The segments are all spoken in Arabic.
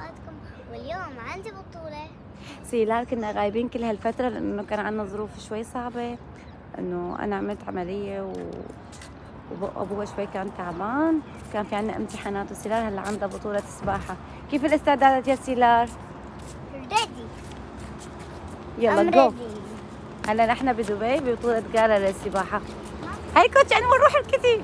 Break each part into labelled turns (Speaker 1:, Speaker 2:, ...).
Speaker 1: لقاءاتكم، واليوم عندي بطولة.
Speaker 2: سيلار كنا غايبين كل هالفترة لأنه كان عندنا ظروف شوي صعبة، إنه أنا عملت عملية وأبوها شوي كان تعبان، كان في عنا امتحانات، وسيلار هلا عندها بطولة سباحة. كيف الاستعدادات يا سيلار؟
Speaker 1: ريدي.
Speaker 2: يلا جو. هلا نحن بدبي ببطولة جالا للسباحة. هاي كوتش أنا بنروح الكتيب.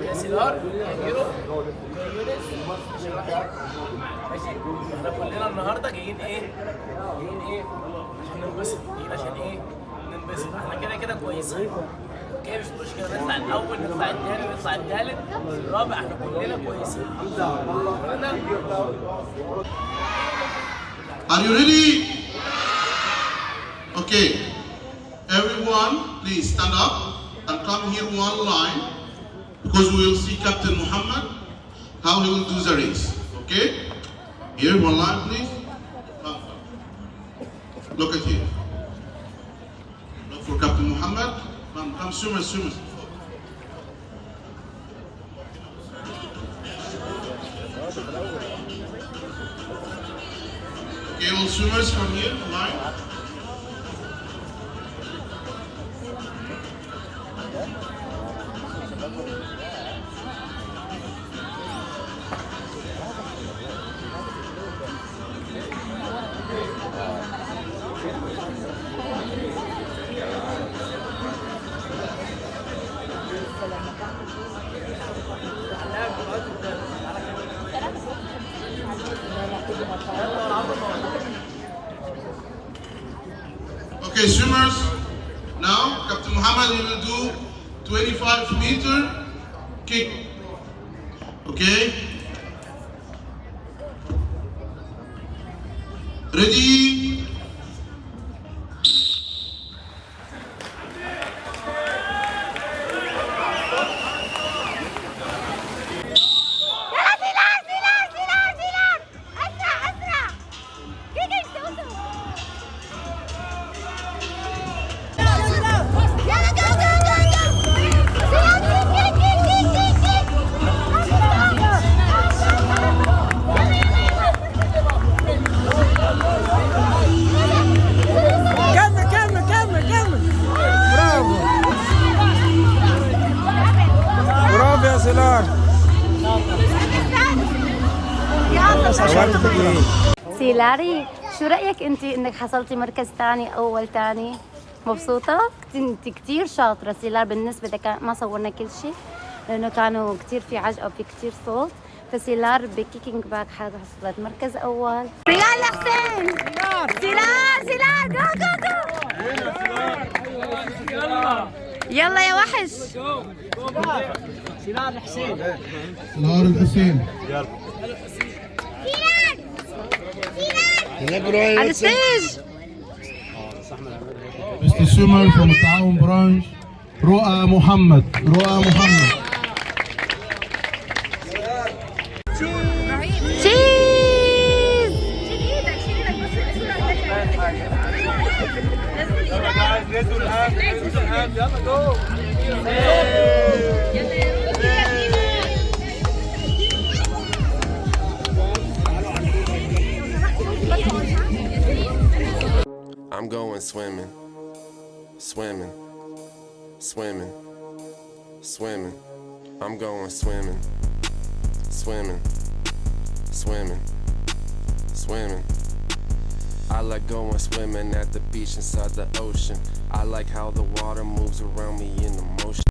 Speaker 3: يا سيلار هيرو ماشي. احنا كلنا النهارده جايين ايه؟ عشان ننبسط. جايين عشان ايه؟ ننبسط. احنا كده كده كويسين. اوكي، مش مشكله نطلع الاول، نطلع الثاني، نطلع الثالث، الرابع، احنا كلنا كويسين.
Speaker 4: Are you ready? Okay. Everyone, please stand up and come here one line, because we will see Captain Muhammad how he will do the race. Okay? Here, one line, please. Look at here. Look for Captain Muhammad. Come, swimmers. Okay, all swimmers from here, line. Okay, swimmers. Now, Captain Muhammad, he will do 25-meter kick. Okay? Ready?
Speaker 2: سيلاري، شو رأيك أنت إنك حصلتي مركز ثاني أول ثاني؟ مبسوطة؟ أنت كتير شاطرة سيلار. بالنسبة لك ما صورنا كل شيء لأنه كانوا كتير في عجقة وفي كتير صوت. فسيلار بكيكينج باك حصلت مركز أول. سيلار لحسين! سيلار جو! يلا يا وحش!
Speaker 3: سيلار الحسين.
Speaker 4: يلا.
Speaker 2: على الستيج.
Speaker 4: Mr. Swimmer from التعاون برانش رؤى محمد.
Speaker 2: تشيز.
Speaker 3: يلا جو.
Speaker 5: I'm going swimming. I'm going swimming. I like going swimming at the beach inside the ocean. I like how the water moves around me in the motion.